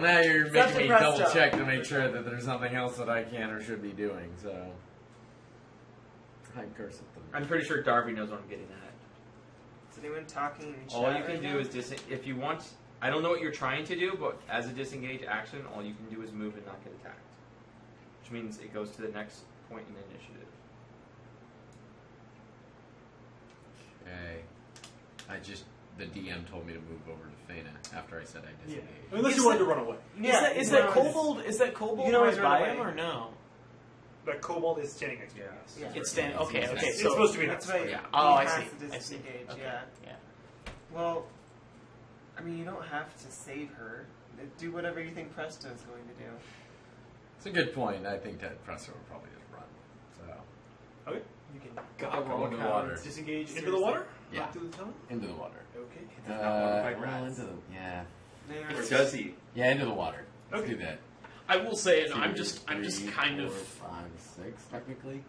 Well, now you're It's making not me the double presto. check to make sure that there's nothing else that I can or should be doing, so. I curse at them. I'm pretty sure Darby knows what I'm getting at. Is anyone talking in chat All you can right do now? is if you want. I don't know what you're trying to do, but as a disengage action, all you can do is move and not get attacked, which means it goes to the next point in initiative. Okay. The DM told me to move over to Fena after I said I disengaged. Unless you wanted to run away. Yeah, Is you that know, kobold? Is that kobold you can always right run by away. him or no? That kobold is standing next to you. Yeah. It's standing. Okay. It's So supposed to be That's next. right. Yeah. He Oh, I has see. to I see. disengage, Okay. yeah. Yeah. Well, I mean, you don't have to save her. Do whatever you think Presto's going to do. It's a good point. I think that Presto will probably just run. So, Okay. You can God, roll into the count. water. Disengage into the water? Yeah. Not through the tunnel? Into the water. Okay. Well, into the... Yeah. There. Or does he? Yeah, into the water. Let's Okay. do that. I will say, and 2, I'm just 3, kind 4, of. 5, 6, technically.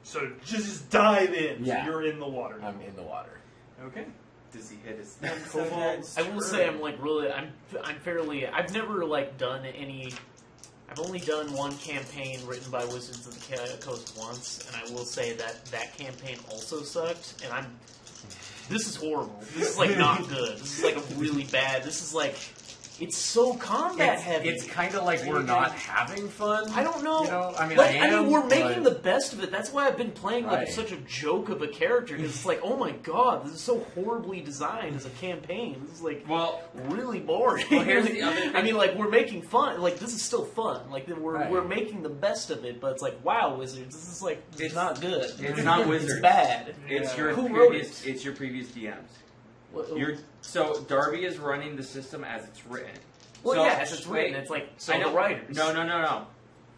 So just dive in. Yeah. So you're in the water. I'm in the water. Okay. Does he hit his? I'm so Kobold. dead. I will say I'm like really. I'm fairly. I've never like done any. I've only done one campaign written by Wizards of the Coast once, and I will say that campaign also sucked. And this is horrible. This is like not good. This is like a really bad. This is like. It's so combat heavy. It's kind of like we're not having fun. I don't know. You know, I mean, like, I am, we're making but- the best of it. That's why I've been playing like Right. such a joke of a character. Because it's like, oh my god, this is so horribly designed as a campaign. This is like really boring. Well, here's the other thing. I mean, like we're making fun. Like this is still fun. Like we're Right. we're making the best of it. But it's like, wow, Wizards, this is like it's not good. It's not Wizards. It's bad. It's your Who wrote previous. it? It's your previous DMs. Well, So Darby is running the system as it's written. well So, yeah, as it's written, wait, it's like so I know. the writers. No.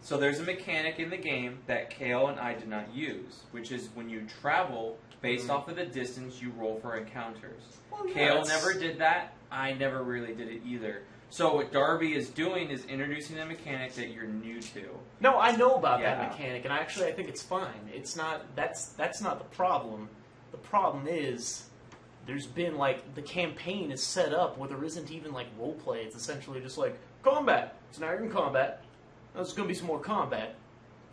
So there's a mechanic in the game that Kale and I did not use, which is when you travel, based off of the distance, you roll for encounters. Well, yeah, Kale it's- never did that. I never really did it either. So what Darby is doing is introducing a mechanic that you're new to. No, I know about Yeah. that mechanic, and I think it's fine. It's not that's not the problem. The problem is there's been like the campaign is set up where there isn't even like role play. It's essentially just like combat. So now you're in combat. Now there's going to be some more combat.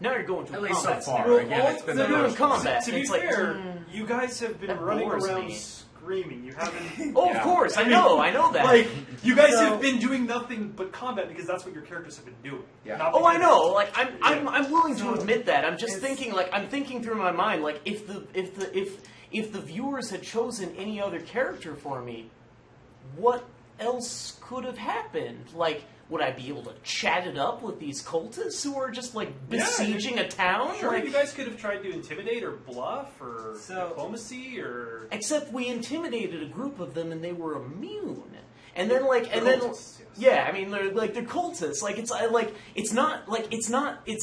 Now you're going to At a least so combat far. scenario. Again, it's been they're the doing first combat. To be It's like, fair, you guys have been that running bores around me. screaming. You haven't. Oh, Yeah. of course, I I mean, know that. Like, you guys So- have been doing nothing but combat because that's what your characters have been doing. Yeah. Not Oh, I because- know. Like, I'm willing to So, admit that. I'm just it's- thinking, like, I'm thinking through my mind, like, if the viewers had chosen any other character for me, what else could have happened? Like, would I be able to chat it up with these cultists who are just like Yeah, besieging a town? Sure, Like, you guys could have tried to intimidate or bluff or So- diplomacy or. except we intimidated a group of them and they were immune. And then cultists, yes. yeah, I mean they're cultists. Like it's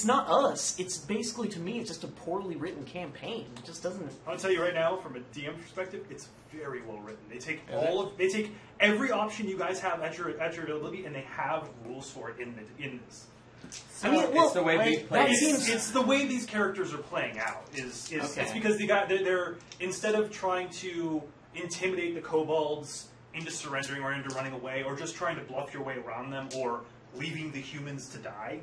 not us. It's basically to me it's just a poorly written campaign. It just doesn't. I'll tell you right now, from a DM perspective, it's very well written. They take they take every option you guys have at your ability, and they have rules for it in this. I mean, well, it's the way we play. that it. seems- It's the way these characters are playing out. It's Okay. because they're instead of trying to intimidate the kobolds into surrendering or into running away, or just trying to bluff your way around them, or leaving the humans to die.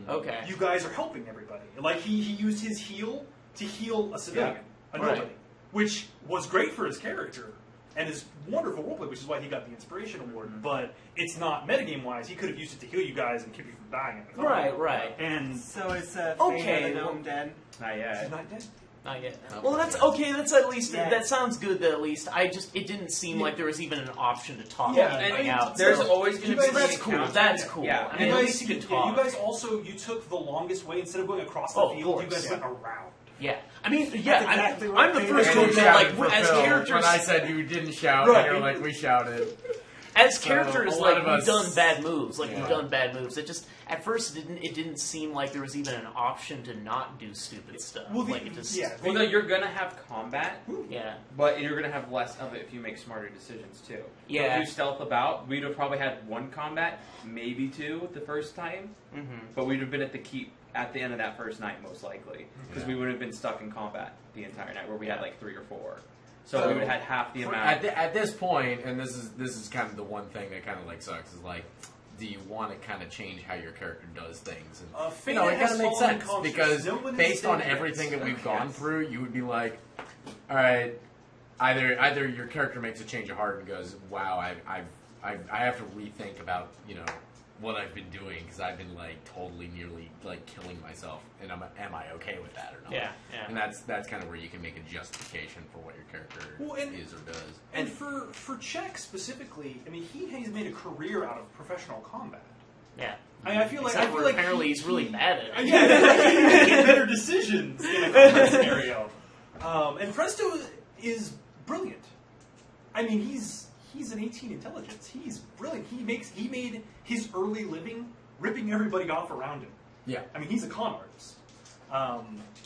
Okay. You guys are helping everybody. Like he used his heal to heal a civilian, a Right. nobody, which was great for his character and his wonderful roleplay, which is why he got the inspiration award. But it's not metagame wise. He could have used it to heal you guys and keep you from dying. In the combat. Right. And So it's Okay, Fane the well- Gnome dead. Not yet. he's not dead. Not yet. Not Well, yet. that's okay. That's at least Yeah. that sounds good. At least it didn't seem like there was even an option to talk Yeah, anything and out. There's so- always going to you be guys- that's cool. encounter. That's cool. Yeah. I You mean, at guys, least you can you talk. guys also you took the longest way instead of going across the Oh, of field. course, You guys yeah. went around. Yeah, I mean, That's yeah, exactly what I'm the Fane first did. to And you admit, like, shouted for as Phil. characters, When I said you didn't shout, Right. you were like, we shouted. as characters, a lot like of we've us- done bad moves. Like Yeah. we've done bad moves. It just at first it didn't seem like there was even an option to not do stupid stuff. Well, like it just Well, no, you're going to have combat, yeah. but you're going to have less of it if you make smarter decisions too. Yeah. If you stealth about, we'd have probably had one combat, maybe two the first time, Mm-hmm. but we'd have been at the keep at the end of that first night most likely, because Yeah. we would have been stuck in combat the entire night where we had like 3 or 4. So So, we would have had half the amount. At this point, and this is kind of the one thing that kind of like sucks is like do you want to kind of change how your character does things? And, you Fana know, it has kind of makes fallen sense conscious. because No one is based on dead yet. everything that we've gone Yes. through, you would be like, all right, either your character makes a change of heart and goes, wow, I have to rethink about, you know, what I've been doing because I've been like totally nearly like killing myself, and am I okay with that or not? Yeah. And that's kind of where you can make a justification for what your character is or does. And for Czech specifically, I mean, he's made a career out of professional combat. Yeah. I feel like Except for apparently he's really bad at it. Yeah, he's making better decisions in a combat scenario. And Presto is brilliant. I mean, he's an 18 intelligence. He's brilliant. He made his early living ripping everybody off around him. Yeah. I mean, he's a con artist.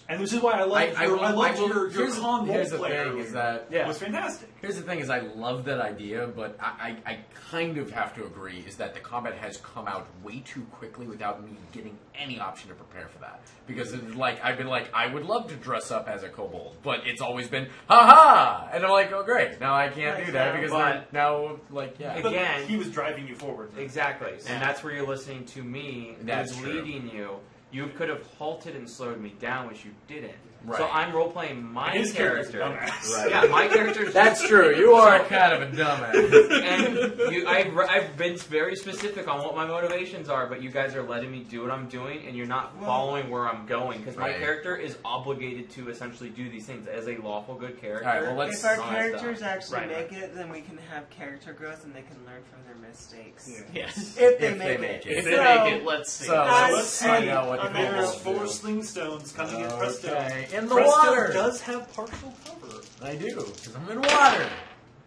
And this is why I loved your con role Here's the player thing: is that It was fantastic. Here's the thing: is I love that idea, but I kind of have to agree is that the combat has come out way too quickly without me getting any option to prepare for that. Because it's like I've been like, I would love to dress up as a kobold, but it's always been ha, and I'm like, oh great, now I can't do that because now yeah. But Again, he was driving you forward. Exactly. Yeah. And that's where you're listening to me. That's who's true. leading you. You could have halted and slowed me down, which you didn't. Right. So I'm role playing my His character's character. a dumbass. Right. Yeah, my character's That's true. You are kind of a dumbass. And I've been very specific on what my motivations are, but you guys are letting me do what I'm doing, and you're not following where I'm going, because my Right. character is obligated to essentially do these things as a lawful good character. All right, well, let's- If our Honest characters stuff. actually Right, make it, then we can have character growth and they can learn from their mistakes. Yeah. Yes. If they If they make make it. it. If they make it, let's see. So Us let's and find out what the on their There's kobolds four do. sling stones coming in Presto. Okay, in the Presto water. does have partial cover. I do because I'm in water.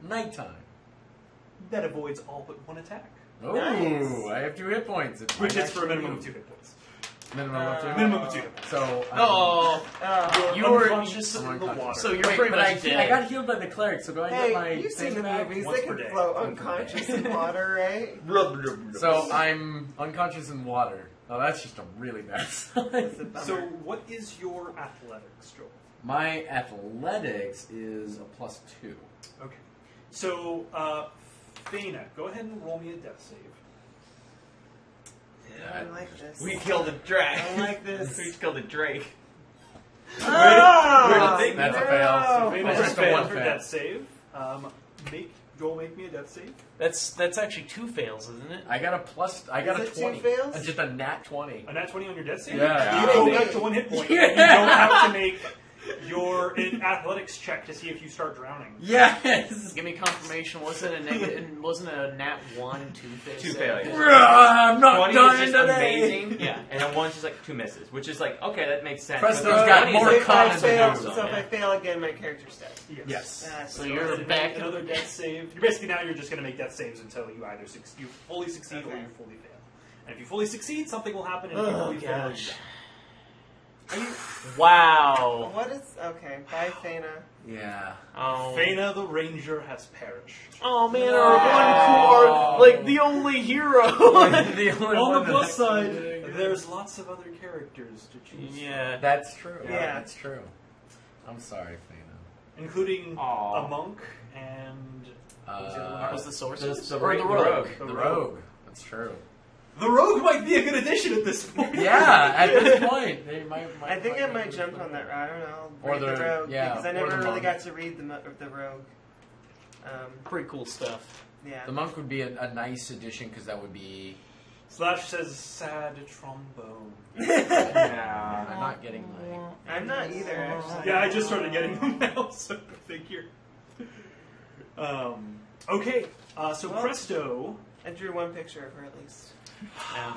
Nighttime. That avoids all but one attack. Oh, Nice. I have 2 hit points. It's Which my is for a next minimum of move. 2 hit points. Minimum of 2. Minimum of 2 hit points. So Oh, Oh. You were- unconscious I'm in the unconscious. water. so you're wait, pretty but much dead. I got healed by the cleric, so do I get my Hey, you've seen thing the back? movies. Once They per can day. float Once per day. unconscious in water, right? So I'm unconscious in water. Oh, that's just a really bad sign. It's a bummer. So what is your athletics, Joel? My athletics is a +2. Okay. So, Fana, go ahead and roll me a death save. I don't like this. We killed a drake. I don't like this. We killed a drake. Ah! Where did That's a no! fail. So Fana That's has just a failed one for fail. death save. Joel, make me a death save. That's actually 2 fails, isn't it? I got a plus. I got Is a it 2 20. fails? Just a nat 20. A nat 20 on your death save? Yeah. You go back to 1 hit point. Yeah. And you don't have to make your athletics check to see if you start drowning. Yes. Give me confirmation. Wasn't a nat 1 2 fails? 2 failures. I'm not 20 dying is just today. amazing. Yeah. And then 1's just like 2 misses, which is like, okay, that makes sense. Presto's But got 20 is more like, If I con than fail, you. so if I fail again, my character's dead. Yes. So you're So back. another death save. You're basically now you're just going to make death saves until you either you fully succeed or Okay. you fully fail. And if you fully succeed, something will happen. And if you Oh, fully fail, gosh. you die. Wow. What is okay? Bye, Fana. Yeah. Oh. Fana the Ranger has perished. Oh man, No. our one core, like the only hero. The only On one the plus that- side, there's lots of other characters to choose Yeah. That's true. Yeah. That's true. I'm sorry, Fana. from, including Aw. a monk and What was the sorcerer? the Or the rogue. rogue? The rogue. That's true. the rogue might be a good addition at this point. Yeah, at this point, they might. I think I might jump on that. I don't know. Or Read the the- rogue yeah, because I or never the really monk. got to read the rogue. Pretty cool stuff. Yeah. The monk would be a nice addition because that would be. Slash says sad trombone. Yeah. I'm not getting my. I'm not either. Actually. Yeah, I just started getting them now, so go figure. Okay, so Well- Presto. I drew one picture of her at least.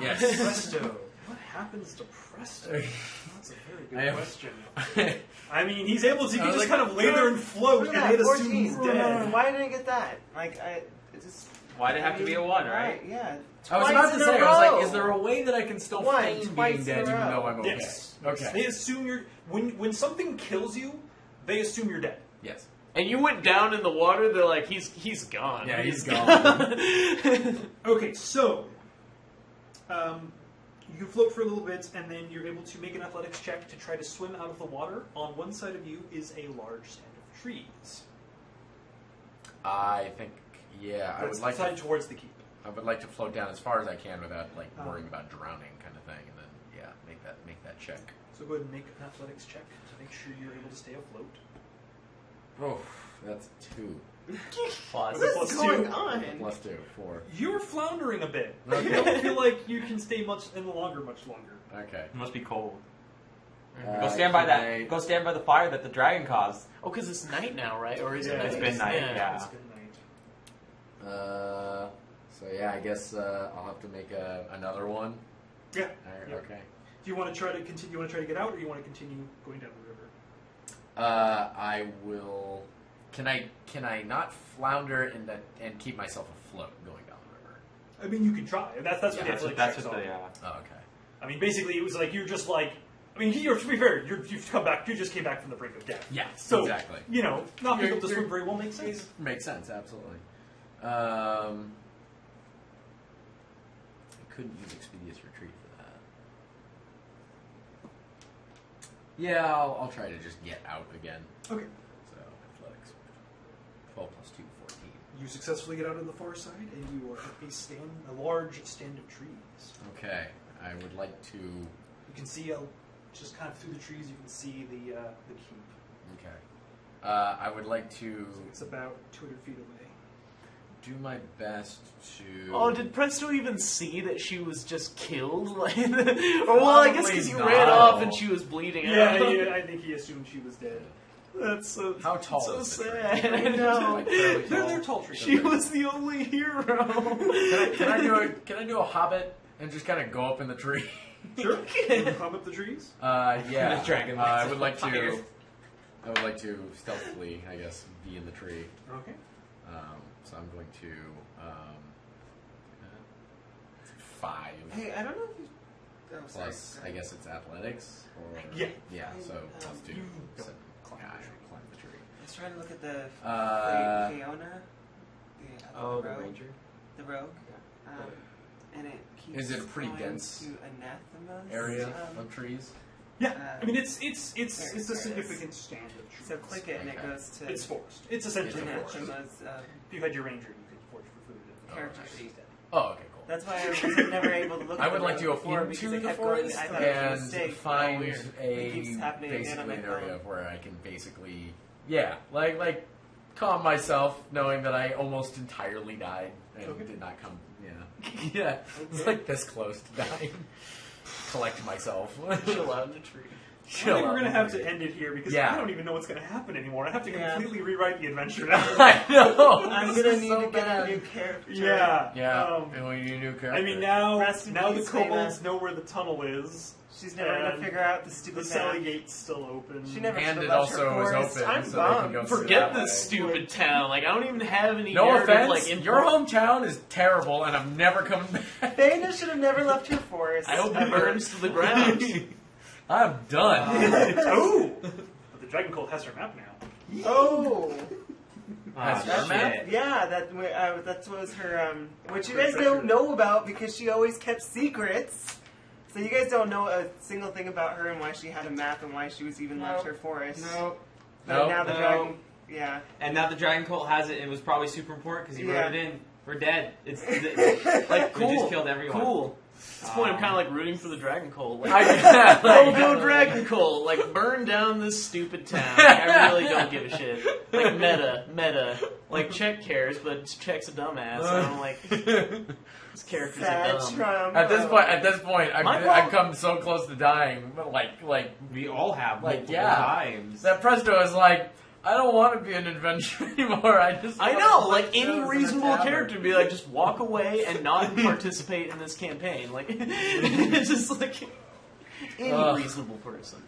Yes. Presto. What happens to Presto? That's a very good I have- question. I mean, he's able to he I can was just like, kind of lay there and float, Look and at they'd that, assume he's 14. dead. Why didn't I get that? Like it just. Why'd it have to be a 1, right? Yeah. I was Twice about to in a say, I was like, row. is there a way that I can still One, feign twice being in dead a even row. though I'm okay? Yes. Okay. They assume you're when something kills you, they assume you're dead. Yes. And you went down in the water. They're like, he's gone. Yeah, he's gone. Okay, so you float for a little bit, and then you're able to make an athletics check to try to swim out of the water. On one side of you is a large stand of trees. I think, yeah, I That's would like the side to, towards the keep. I would like to float down as far as I can without like worrying about drowning, kind of thing, and then make that check. So go ahead and make an athletics check to make sure you're able to stay afloat. Oh, that's 2. Plus. What's going on? Plus 2, 4. You're floundering a bit. Okay. You don't feel like you can stay much longer. Okay. It must be cold. Uh, Go stand by can that. I- Go stand by the fire that the dragon caused. Oh, because it's night now, right? Or is it Yeah, night? it's been night, yeah. It's good night. So yeah, I guess I'll have to make another one. Yeah. Alright, Yeah. Okay. Do you want to try to continue? You want to try to get out, or you want to continue going down the river? I will. Can I not flounder and keep myself afloat going down the river? I mean, you can try. That's what the athletic That's checks what are. the Oh, okay. I mean, basically, it was like you're just like. I mean, to be fair, you've come back. You just came back from the brink of death. Yeah. So exactly. you know, not being You're- able to swim very well makes It sense. makes sense, absolutely. I couldn't use Expedious Retreat for that. Yeah, I'll try to just get out again. Okay. So, athletics. 12 plus 2, 14. You successfully get out on the far side, and you are at a large stand of trees. Okay, I would like to. You can see just kind of through the trees. You can see the keep. Okay. I would like to It's about 200 feet away. do my best to. Oh, did Presto even see that she was just killed? Like, or well, I guess because you ran not. off and she was bleeding out. Yeah, I think he assumed she was dead. That's so. How tall so is the tree? sad. I know. Like, fairly tall? They're tall trees. She was the only hero. Can I do a hobbit and just kind of go up in the tree? Sure. You can climb up the trees. Yeah. The dragon I lights would on like fire. to. I would like to stealthily, I guess, be in the tree. Okay. So I'm going to 5 Hey, I don't know if you. Oh, sorry. plus. I guess it's athletics or Yeah. Yeah. So plus 2. You So, don't climb yeah, the I tree. climb the tree. I was trying to look at the Uh, Fiona, the rogue, ranger. the rogue, and it keeps Is it a pretty going dense to anathemas area um, of trees. Yeah. Uh, I mean, it's there a it is. significant stand of trees. So click it and it Okay. goes to It's forest. It's essentially It's a forest. forest. anathemas. If you had your ranger, you could forage for food. And Character he's sheet. dead. Oh, okay, cool. That's why I was never able to look. I at would the like to road go before because into I the kept going. forest I thought it was a and mistake. find It keeps happening again on basically my an area phone. where I can basically, like calm myself, knowing that I almost entirely died and Okay. did not come. Yeah, yeah, it's like this close to dying. Collect myself. Chill out in the tree. I think we're out. going to have to end it here because Yeah. I don't even know what's going to happen anymore. I have to Yeah. completely rewrite the adventure now. I know. I'm this gonna is need so to get bad. a new character. Yeah. Yeah, and we need a new character. I mean, now Rest in the peace, kobolds Feyre. know where the tunnel is. She's never gonna And figure out the The stupid celly map. gate's still open. She never and should've it left her also is forest. open, I'm so they can bummed. go Forget that this way. stupid town. Like, I don't even have any No narrative, offense, like, in your hometown is terrible, and I'm never coming back. Feyre should have never left her forest. I hope it ever. burns to the ground. I'm done. Oh! But the Dragon Cult has her map now. Oh, Has Ah, your map? shit. yeah, that was her. Which you guys don't know about because she always kept secrets. So you guys don't know a single thing about her and why she had a map and why she was even left her forest. Nope. But Nope. now the No. dragon. Yeah. And now the Dragon Cult has it. It was probably super important because he Yeah. wrote it in. We're dead. It's Like, we cool. just killed everyone. Cool. At this point, I'm kind of like rooting for the Dragon Cult. Like, Go Dragon Cult. Like, burn down this stupid town. Like, I really don't give a shit. Like, meta. Like, Czech cares, but Czech's a dumbass. So I'm like, these characters Sad are dumb. Trump. At this point, My I've fault. come so close to dying. But like We all have Like, multiple yeah. times. that Presto is like, I don't want to be an adventurer anymore. I I wanna know, play like any shows in a reasonable tavern." character would be like, just walk away and not participate in this campaign. Like, it's just like any Ugh. reasonable person.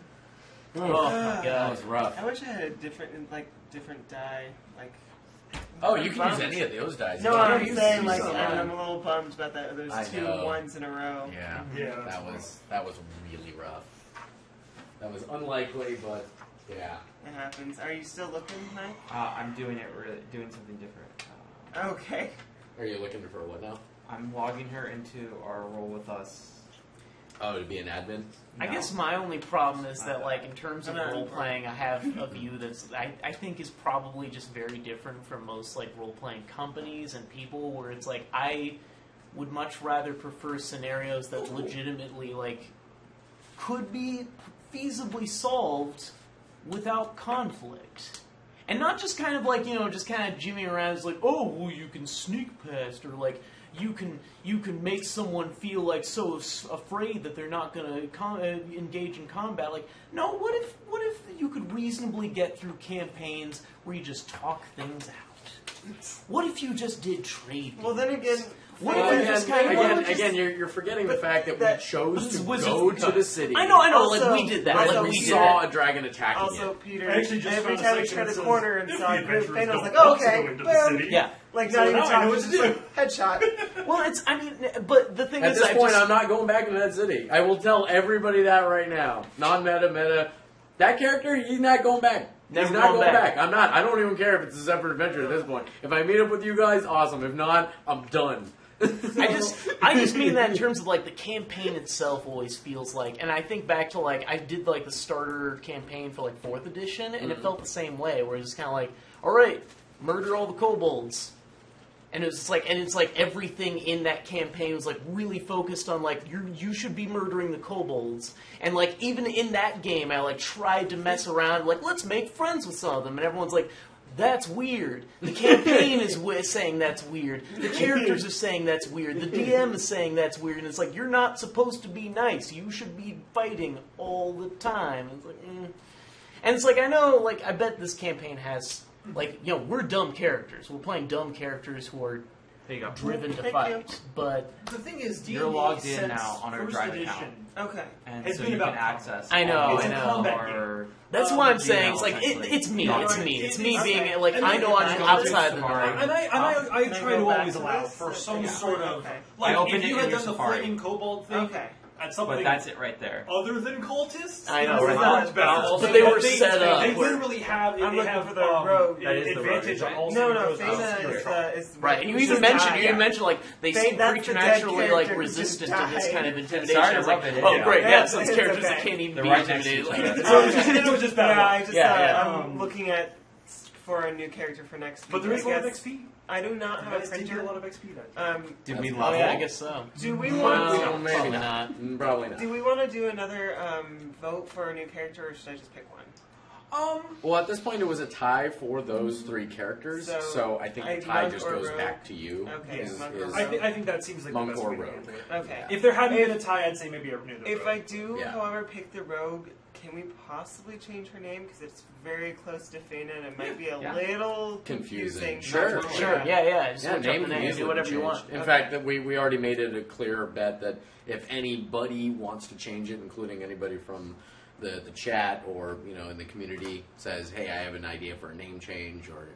Oof, Oh my that god. was rough. I wish I had a different die. Like. Oh, you can use Bummed. any of those dice. No, You I'm can saying use like some. I'm a little bummed about that. There's I 2 know. ones in a row. Yeah, Yeah, that was really rough. That was unlikely, but yeah. It happens. Are you still looking, Mike? I'm doing something different. Okay. Are you looking for what now? I'm logging her into our role with us. Oh, to be an admin. I No. guess my only problem is that, like, in terms of I'm not role playing, I have a view that's I think is probably just very different from most like role playing companies and people. Where it's like would much rather prefer scenarios that legitimately, like, could be feasibly solved without conflict. And not just kind of like, just kind of jimmying around as like, oh, well, you can sneak past, or like, you can make someone feel like so afraid that they're not going to engage in combat. Like, no, what if you could reasonably get through campaigns where you just talk things out? What if you just did trade? Well, then again, you're forgetting the fact that we chose to go to the city. I know, Also- like we did that. also Like we we did saw that. a dragon attacking also it. Peter, I actually just every found a time he section turned that a says, corner and "If saw the a group, adventurers Thanos was don't like, want to okay, go into the boom. city." Yeah. Like, So not even now I know talking, what to just do. like, headshot. Well, but the thing At is, this point, I'm not going back into that city. I will tell everybody that right now. Non-meta, meta. That character, he's not going back. Never He's not going going back. back. I'm not. I don't even care if it's a separate adventure at this point. If I meet up with you guys, awesome. If not, I'm done. I just mean that in terms of like the campaign itself always feels like, and I think back to like I did like the starter campaign for like 4th edition, and it felt the same way, where it's kind of like, all right, murder all the kobolds, and it was just like, and it's like everything in that campaign was like really focused on like you should be murdering the kobolds, and like even in that game I like tried to mess around, like let's make friends with some of them, and everyone's like, that's weird. The campaign is saying that's weird. The characters are saying that's weird. The DM is saying that's weird. And it's like, you're not supposed to be nice. You should be fighting all the time. It's like, And it's like, I know, like, I bet this campaign has, like, we're dumb characters. We're playing dumb characters who are There you go. driven to Thank fight. But The thing is, D&D You're logged in since now on our first Drive edition, account. Okay. And It's so been you can about access. I know, all I of know. our- that's what I'm you saying. know, It's like, essentially. it's me. No, It's right. me. It's It's- me being, okay. like, And I then know you I'm can outside the tomorrow. norm. And I Can I try go to back always to allow this? for some Yeah. sort of Okay. like I opened if it you in had your done the Safari. flaming kobold thing Okay. at something But that's it right there. other than cultists, I know, it's right? much better. But they were They- set up. They literally have. I'm they looking have for the rogue. That is the rogue, advantage on right? all No, saving throws. Feyna is Right, and you she's even mentioned, dying. like, they Faye, seem that's the dead preternaturally, like, character who resistant just to this died. kind of intimidation. Sorry to It's like, rub it in. oh, great, Yeah. yeah, so It's it's characters okay. that can't even They're be right next to intimidated. each Like, other. It was just Yeah, bad. I just Yeah, I'm looking at for a new character for next week. But there is a I lot of guess. XP. I do not You have a guys did get printer. a lot of XP that day. Did we oh, level? yeah, I guess so. Do we Well, want maybe Probably not. not. Probably not. do we want to do another vote for a new character, or should I just pick one? Well, at this point, it was a tie for those 3 characters, So, so I think the tie monk just or goes rogue? back to you. Okay, is- monk or is- rogue. I think that seems like Monk the best or way to rogue. handle it. Okay. If there hadn't been a tie, I'd say maybe a new. If I do, Yeah. however, pick the rogue, can we possibly change her name? Because it's very close to Feyna, and it might be a Yeah. little Confusing. confusing. Sure, Not Sure, really. yeah, just Yeah, look up name the can name, easily do whatever be you changed. want. In Okay. fact, that we already made it a clear bet that if anybody wants to change it, including anybody from the chat or in the community, says, "Hey, I have an idea for a name change," or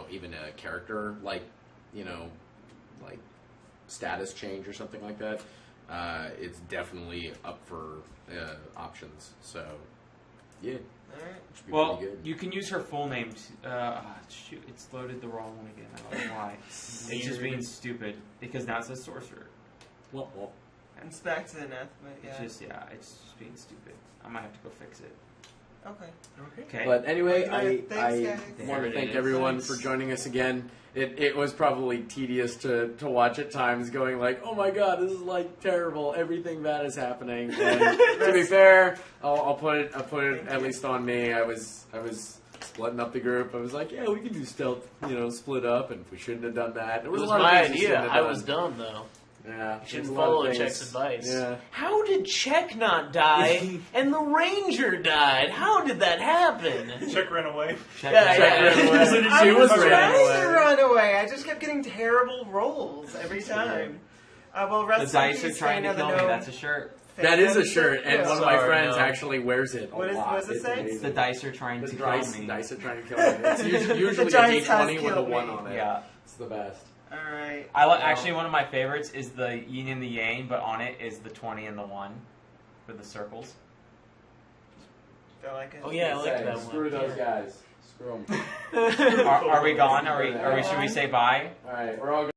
even a character like status change or something like that, it's definitely up for options. So, yeah. Alright. Should be Well, pretty good. you can use her full name. Shoot, it's loaded the wrong one again. I don't know why. It's just being stupid because now it says sorcerer. Well, It's back to the Neth, but yeah. It's just being stupid. I might have to go fix it. Okay. Okay. but anyway, Thanks, I guys. want to There it thank is. everyone for joining us again. It was probably tedious to watch at times, going like, "Oh my god, this is like terrible. Everything bad is happening." And to be fair, I'll put it at least on me. I was splitting up the group. I was like, "Yeah, we can do stealth, split up," and we shouldn't have done that. It was was a lot of my things we idea. shouldn't have I was done. dumb, though. Yeah, You shouldn't there's a lot of follow things. Check's advice. Yeah. How did Check not die and the Ranger died? How did that happen? Check ran away. Check Yeah, it yeah. out. I She was was trying running to away. run away. I just kept getting terrible rolls every time. Well, The rest in dice are peace, trying to Feyna the kill me. gnome. That's a shirt. That is a Feyna shirt, and the one of my Sorry, friends no. actually wears it a What lot. does it It's say? amazing. The dice are trying The to kill dice, me. dice are trying to kill me. It's usually a dice has D20 with a killed 1 me. on it. Yeah. It's the best. Alright. Actually, one of my favorites is the yin and the yang, but on it is the 20 and the 1 with the circles. Feel like it. Oh, yeah, I like Say, that one. Screw those guys. Screw them. Are we gone? Are we? Should we say bye? All right, we're all.